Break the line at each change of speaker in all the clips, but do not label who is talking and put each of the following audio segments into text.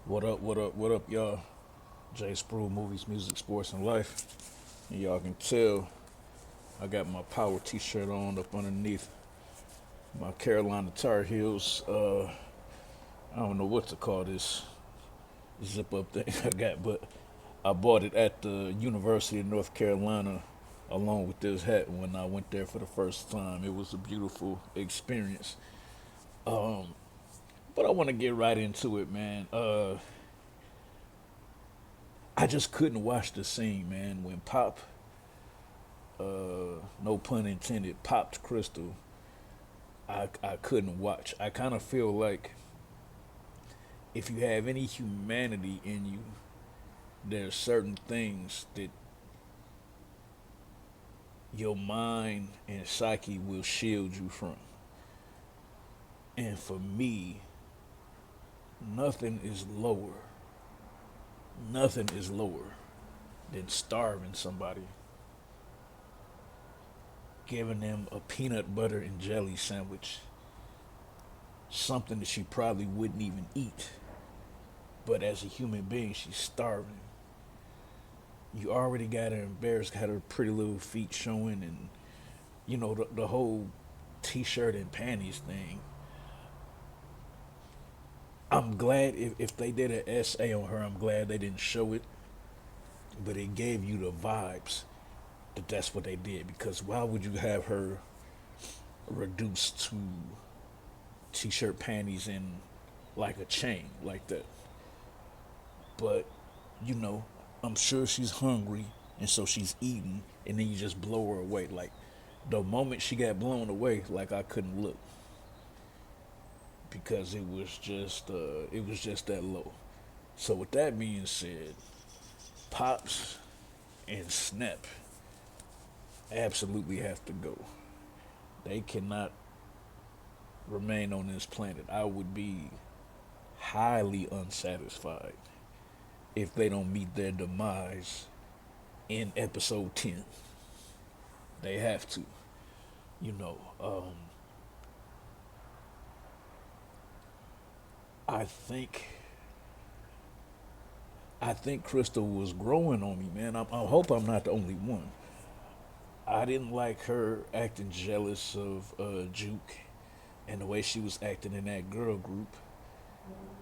What up, what up, what up, y'all? Jay Spruill, movies, music, sports, and life. And y'all can tell I got my power t shirt on up underneath my Carolina Tar Heels. I don't know what to call this zip up thing I got, but I bought it at the University of North Carolina along with this hat when I went there for the first time. It was a beautiful experience. Um, but I want to get right into it, man. I just couldn't watch the scene, man, when Pop no pun intended, popped Crystal. I couldn't watch. I kind of feel like if you have any humanity in you, there's certain things that your mind and psyche will shield you from. And for me, nothing is lower. Nothing is lower than starving somebody, giving them a peanut butter and jelly sandwich, something that she probably wouldn't even eat. But as a human being, she's starving. You already got her embarrassed, got her pretty little feet showing, and the whole t-shirt and panties thing. I'm glad if they did an essay on her. I'm glad they didn't show it, but it gave you the vibes that that's what they did. Because why would you have her reduced to t-shirt, panties, and like a chain like that? But you know, I'm sure she's hungry, and so she's eating, and then you just blow her away. Like the moment she got blown away, like I couldn't look because it was just that low. So with that being said, Pops and Snap absolutely have to go. They cannot remain on this planet. I would be highly unsatisfied if they don't meet their demise in episode 10. They have to. You know, I think I think Crystal was growing on me, man. I hope I'm not the only one. I didn't like her acting jealous of Juke and the way she was acting in that girl group.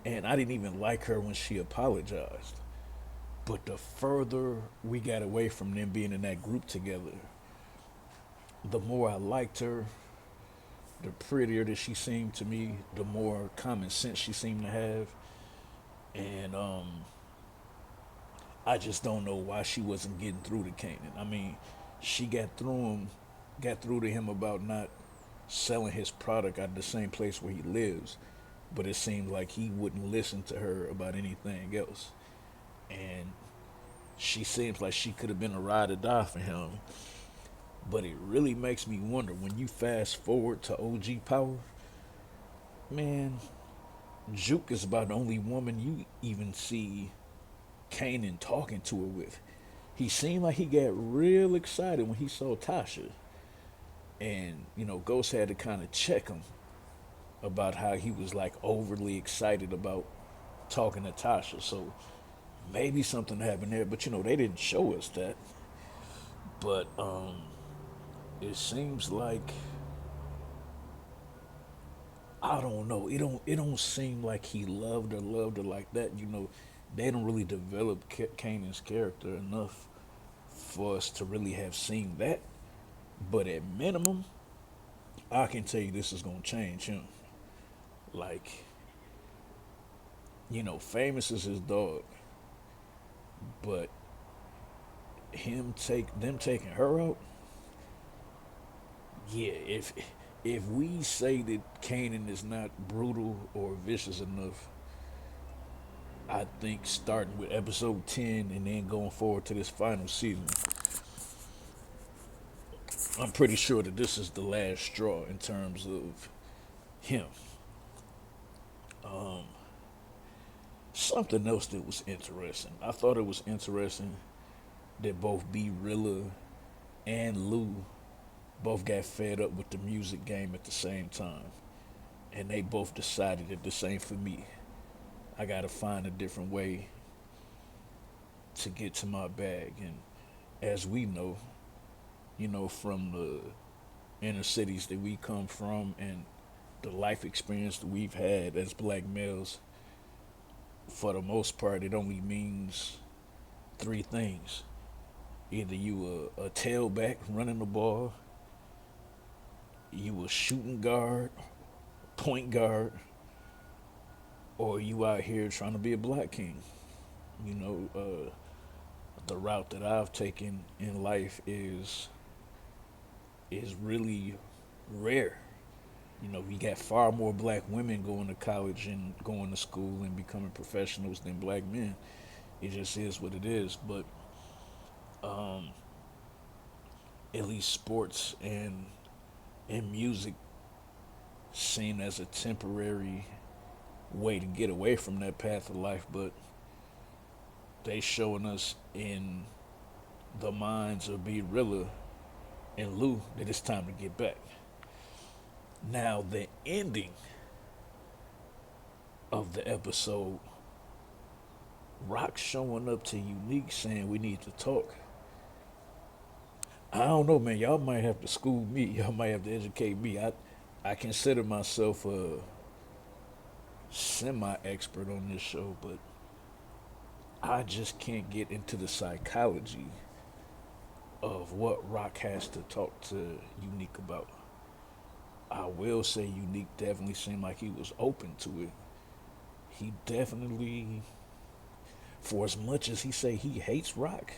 And I didn't even like her when she apologized. But the further we got away from them being in that group together, the more I liked her, the prettier that she seemed to me, the more common sense she seemed to have. And I just don't know why she wasn't getting through to Kanan. I mean, she got through to him about not selling his product at the same place where he lives, but it seemed like he wouldn't listen to her about anything else. And she seems like she could have been a ride or die for him. But it really makes me wonder when you fast forward to OG Power, man, Juke is about the only woman you even see Kanan talking to her with. He seemed like he got real excited when he saw Tasha. And, Ghost had to kind of check him about how he was like overly excited about talking to Tasha. So maybe something happened there, but they didn't show us that. But it seems like I don't know. It don't seem like he loved her like that. They don't really develop Kanan's character enough for us to really have seen that. But at minimum, I can tell you this is gonna change him. Like, famous is his dog, but them taking her out, yeah. If we say that Kanan is not brutal or vicious enough, I think starting with episode 10 and then going forward to this final season, I'm pretty sure that this is the last straw in terms of him. Um, Something else that was interesting. I thought it was interesting that both B Rilla and Lou both got fed up with the music game at the same time. And they both decided that this ain't for me. I gotta find a different way to get to my bag. And as we know, from the inner cities that we come from and the life experience that we've had as black males, for the most part, it only means three things. Either you a tailback running the ball, you a shooting guard, point guard, or you out here trying to be a black king. You know, the route that I've taken in life is really rare. We got far more black women going to college and going to school and becoming professionals than black men. It just is what it is. But um, at least sports and music seem as a temporary way to get away from that path of life. But they showing us in the minds of B Rilla and Lou that it's time to get back. Now the ending of the episode, Rock showing up to Unique saying we need to talk. I don't know, man. Y'all might have to school me. Y'all might have to educate me. I consider myself a semi-expert on this show, but I just can't get into the psychology of what Rock has to talk to Unique about. I will say Unique definitely seemed like he was open to it. He definitely, for as much as he say he hates Rock,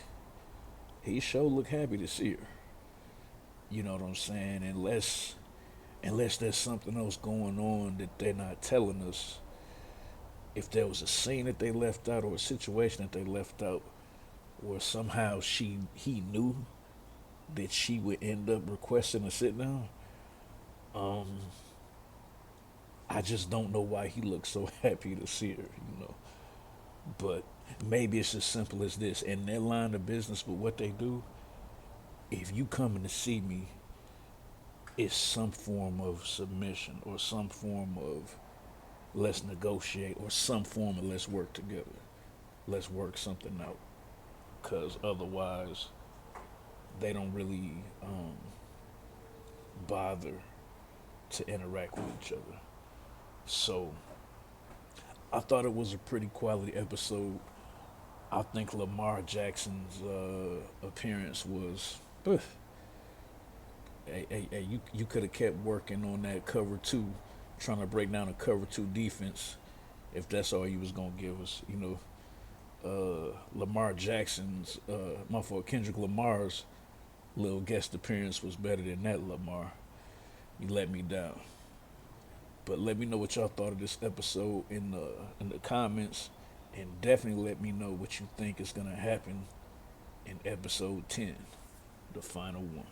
he sure look happy to see her. You know what I'm saying? Unless there's something else going on that they're not telling us. If there was a scene that they left out or a situation that they left out, or somehow he knew that she would end up requesting a sit down, um, I just don't know why he looks so happy to see her. But maybe it's as simple as this. In their line of business with what they do, if you coming to see me, it's some form of submission or some form of let's negotiate or some form of let's work together. Let's work something out. Because otherwise, they don't really bother to interact with each other. So I thought it was a pretty quality episode. I think Lamar Jackson's appearance was. Hey, you could have kept working on that cover two, trying to break down a cover two defense, if that's all you was gonna give us. Lamar Jackson's, my fault, Kendrick Lamar's little guest appearance was better than that. Lamar, you let me down. But let me know what y'all thought of this episode in the comments, and definitely let me know what you think is gonna happen in episode 10, the final one.